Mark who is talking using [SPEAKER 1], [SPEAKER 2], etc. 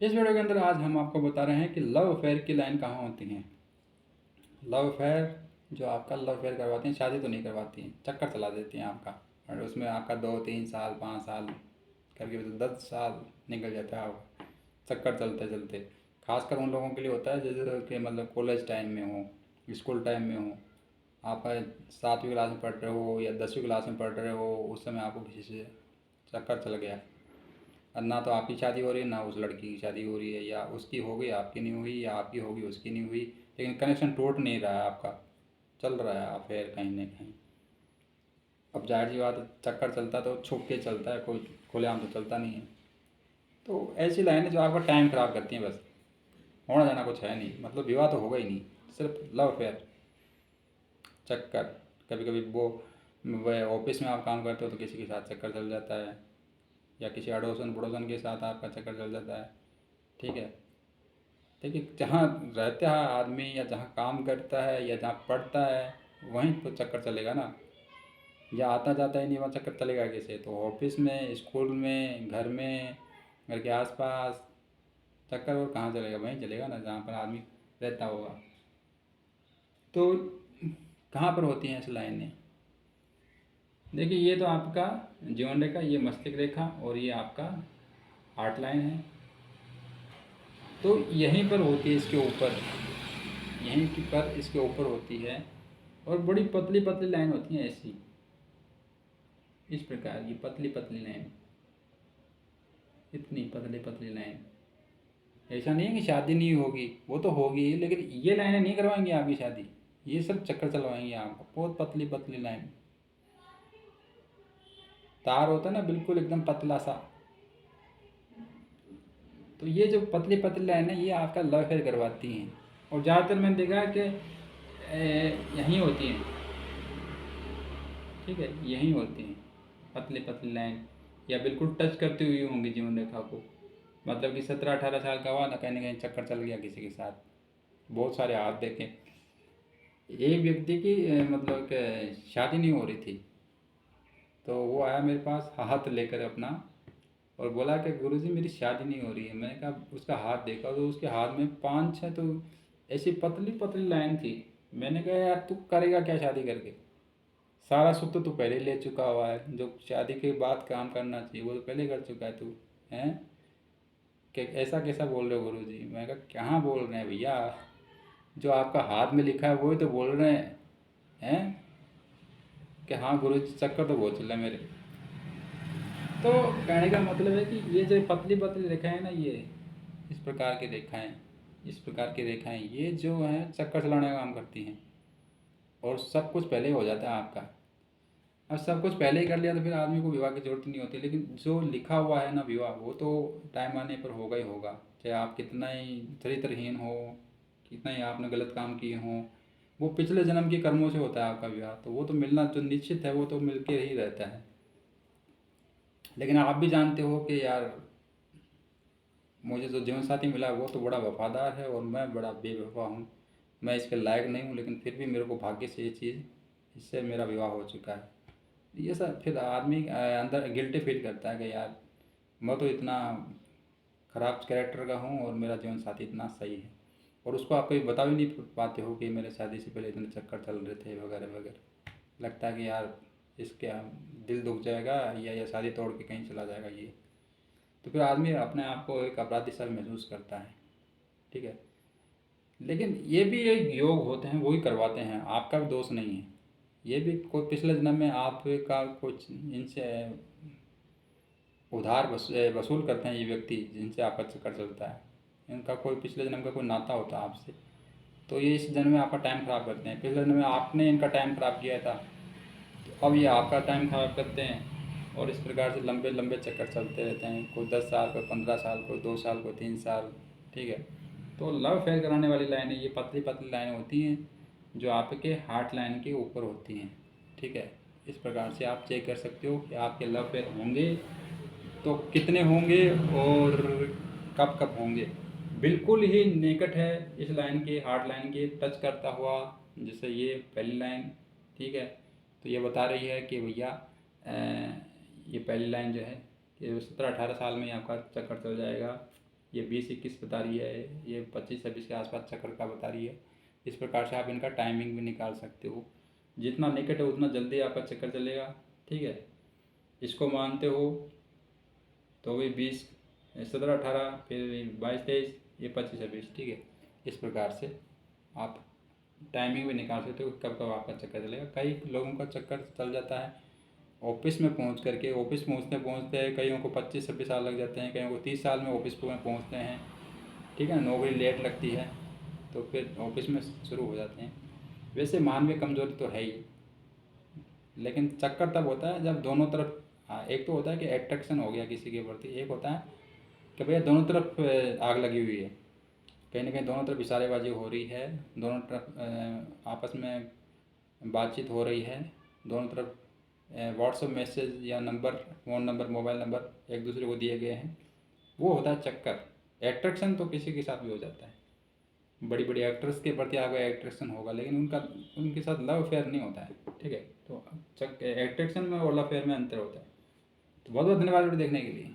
[SPEAKER 1] इस वीडियो के अंदर आज हम आपको बता रहे हैं कि लव अफेयर की लाइन कहाँ होती हैं। लव अफेयर जो आपका लव अफेयर करवाती हैं, शादी तो नहीं करवाती हैं, चक्कर चला देती हैं आपका। और उसमें आपका 2 3 साल 5 साल करके 10 साल निकल जाता है आपका चक्कर चलते चलते। खासकर उन लोगों के लिए होता है जैसे कि मतलब कॉलेज टाइम में हो, स्कूल टाइम में हो, आप 7वीं क्लास में पढ़ रहे हो या 10वीं क्लास में पढ़ रहे हो, उस समय आपको किसी से चक्कर चल गया और ना तो आपकी शादी हो रही है ना उस लड़की की शादी हो रही है, या उसकी हो गई आपकी नहीं हुई, या आपकी होगी उसकी नहीं हुई, लेकिन कनेक्शन टूट नहीं रहा है आपका, चल रहा है अफेयर कहीं ना कहीं। अब जाहिर सी बात है, चक्कर चलता तो छुप के चलता है, कोई खुलेआम तो चलता नहीं है। तो ऐसी लाइनें जो आपका टाइम ख़राब करती हैं, बस होना जाना कुछ है नहीं, मतलब विवाह तो होगा ही नहीं, सिर्फ लव अफेयर चक्कर। कभी कभी वो ऑफिस में आप काम करते हो तो किसी के साथ चक्कर चल जाता है, या किसी अड़ोसन पड़ोसन के साथ आपका चक्कर चल जाता है। ठीक है, देखिए जहाँ रहता है आदमी या जहाँ काम करता है या जहाँ पढ़ता है वहीं तो चक्कर चलेगा ना, या आता जाता ही नहीं वहाँ चक्कर चलेगा कैसे। तो ऑफिस में, स्कूल में, घर में, घर के आसपास चक्कर और कहाँ चलेगा, वहीं चलेगा ना जहाँ पर आदमी रहता होगा। तो कहाँ पर होती हैं ऐसी लाइनें? देखिए ये तो आपका जीवन रेखा, ये मस्तिष्क रेखा और ये आपका हार्ट लाइन है। तो यहीं पर होती है, इसके ऊपर, यहीं की पर इसके ऊपर होती है। और बड़ी पतली पतली लाइन होती हैं ऐसी, इस प्रकार की पतली पतली लाइन, इतनी पतली पतली लाइन। ऐसा नहीं है कि शादी नहीं होगी, वो तो होगी, लेकिन ये लाइनें नहीं करवाएंगी आपकी शादी, ये सब चक्कर चलवाएंगी आपको। बहुत पतली पतली लाइन, तार होता है ना बिल्कुल एकदम पतला सा। तो ये जो पतली पतली लाइन है ये आपका लव अफेयर करवाती हैं। और ज़्यादातर मैंने देखा है कि यहीं होती हैं। ठीक है, यहीं होती हैं पतली पतली लाइन, या बिल्कुल टच करती हुई होंगी जीवन रेखा को। मतलब कि 17 18 साल का हुआ ना, कहीं ना कहीं चक्कर चल गया किसी के साथ। बहुत सारे हाथ देखे। एक व्यक्ति की मतलब कि शादी नहीं हो रही थी, तो वो आया मेरे पास हाथ लेकर अपना और बोला कि गुरुजी मेरी शादी नहीं हो रही है। मैंने कहा, उसका हाथ देखा तो उसके हाथ में 5 6 तो ऐसी पतली पतली लाइन थी। मैंने कहा यार तू करेगा क्या शादी करके, सारा सुख तो तू पहले ले चुका हुआ है, जो शादी के बाद काम करना चाहिए वो तो पहले कर चुका है तू। हैं कि ऐसा कैसा बोल रहे हो गुरुजी? मैं कहा कहाँ बोल रहे हैं भैया, जो आपका हाथ में लिखा है वही तो बोल रहे हैं कि हाँ गुरुजी चक्कर तो बहुत चल रहा है मेरे। तो कहने का मतलब है कि ये जो पतली पतली रेखाएं है ना, ये इस प्रकार की रेखाएं, इस प्रकार की रेखाएं ये जो हैं चक्कर चलाने का काम करती हैं। और सब कुछ पहले हो जाता है आपका। अब सब कुछ पहले ही कर लिया तो फिर आदमी को विवाह की जरूरत नहीं होती, लेकिन जो लिखा हुआ है ना विवाह, वो तो टाइम आने पर होगा ही होगा। चाहे आप कितना ही चरित्रहीन हो, कितना ही आपने गलत काम किए हों, वो पिछले जन्म के कर्मों से होता है आपका विवाह, तो वो तो मिलना जो निश्चित है वो तो मिल के ही रहता है। लेकिन आप भी जानते हो कि यार मुझे जो जीवन साथी मिला वो तो बड़ा वफादार है और मैं बड़ा बेवफा हूँ, मैं इसके लायक नहीं हूँ, लेकिन फिर भी मेरे को भाग्य से ये चीज़, इससे मेरा विवाह हो चुका है। ये सब फिर आदमी अंदर गिल्टी फील करता है कि यार मैं तो इतना ख़राब कैरेक्टर का हूँ और मेरा जीवन साथी इतना सही है। और उसको आप कभी बता भी नहीं पाते हो कि मेरे शादी से पहले इतने चक्कर चल रहे थे वगैरह वगैरह। लगता है कि यार इसके दिल दुख जाएगा या शादी तोड़ के कहीं चला जाएगा ये। तो फिर आदमी अपने आप को एक अपराधी सा महसूस करता है। ठीक है, लेकिन ये भी एक योग होते हैं, वही करवाते हैं, आपका भी दोष नहीं है। ये भी कोई पिछले जन्म में आपका कुछ इनसे उधार वसूल करते हैं ये व्यक्ति जिनसे आपका चक्कर चलता है। इनका कोई पिछले जन्म का कोई नाता होता है आपसे, तो ये इस जन्म में आपका टाइम ख़राब करते हैं। पिछले जन्म में आपने इनका टाइम ख़राब किया था, तो अब ये आपका टाइम ख़राब करते हैं। और इस प्रकार से लंबे लंबे चक्कर चलते रहते हैं, कोई 10 साल, कोई 15 साल, कोई 2 साल, कोई 3 साल। ठीक है, तो लव फेयर कराने वाली लाइनें ये पतली पतली लाइनें होती हैं जो आपके हार्ट लाइन के ऊपर होती हैं। ठीक है, इस प्रकार से आप चेक कर सकते हो कि आपके लव फेयर होंगे तो कितने होंगे और कब कब होंगे। बिल्कुल ही निकट है इस लाइन के, हार्ट लाइन के टच करता हुआ, जैसे ये पहली लाइन। ठीक है, तो ये बता रही है कि भैया ये पहली लाइन जो है कि 17 18 साल में ही आपका चक्कर चल जाएगा। ये 20-21 बता रही है, ये 25-26 के आसपास चक्कर का बता रही है। इस प्रकार से आप इनका टाइमिंग भी निकाल सकते हो। जितना निकट है उतना जल्दी आपका चक्कर चलेगा, ठीक है। इसको मानते हो तो भी 20, 17, 18, फिर 22, 23, ये 25, 26, ठीक है। इस प्रकार से आप टाइमिंग भी निकाल सकते हो कब कब आपका चक्कर चलेगा। कई लोगों का चक्कर चल जाता है ऑफिस में पहुंच करके। ऑफिस पहुंचते पहुंचते कईयों को 25-26 साल लग जाते हैं, कईयों को 30 साल में ऑफिस में पहुंचते हैं, ठीक है। नौकरी लेट लगती है तो फिर ऑफिस में शुरू हो जाते हैं। वैसे मानवीय कमजोरी तो है ही, लेकिन चक्कर तब होता है जब दोनों तरफ, हाँ, एक तो होता है कि एट्रैक्शन हो गया किसी के प्रति, एक होता है कि भैया दोनों तरफ आग लगी हुई है, कहीं ना कहीं दोनों तरफ इशारेबाजी हो रही है, दोनों तरफ आपस में बातचीत हो रही है, दोनों तरफ व्हाट्सएप मैसेज या number, phone number, mobile number एक दूसरे को दिए गए हैं, वो होता है चक्कर। एट्रैक्शन तो किसी के साथ भी हो जाता है, बड़ी बड़ी एक्ट्रेस के प्रति आपका एट्रैक्शन होगा, लेकिन उनके साथ लव अफेयर नहीं होता है, ठीक है। तो एट्रैक्शन में और लव अफेयर में अंतर होता है। तो बहुत बहुत धन्यवाद वीडियो देखने के लिए।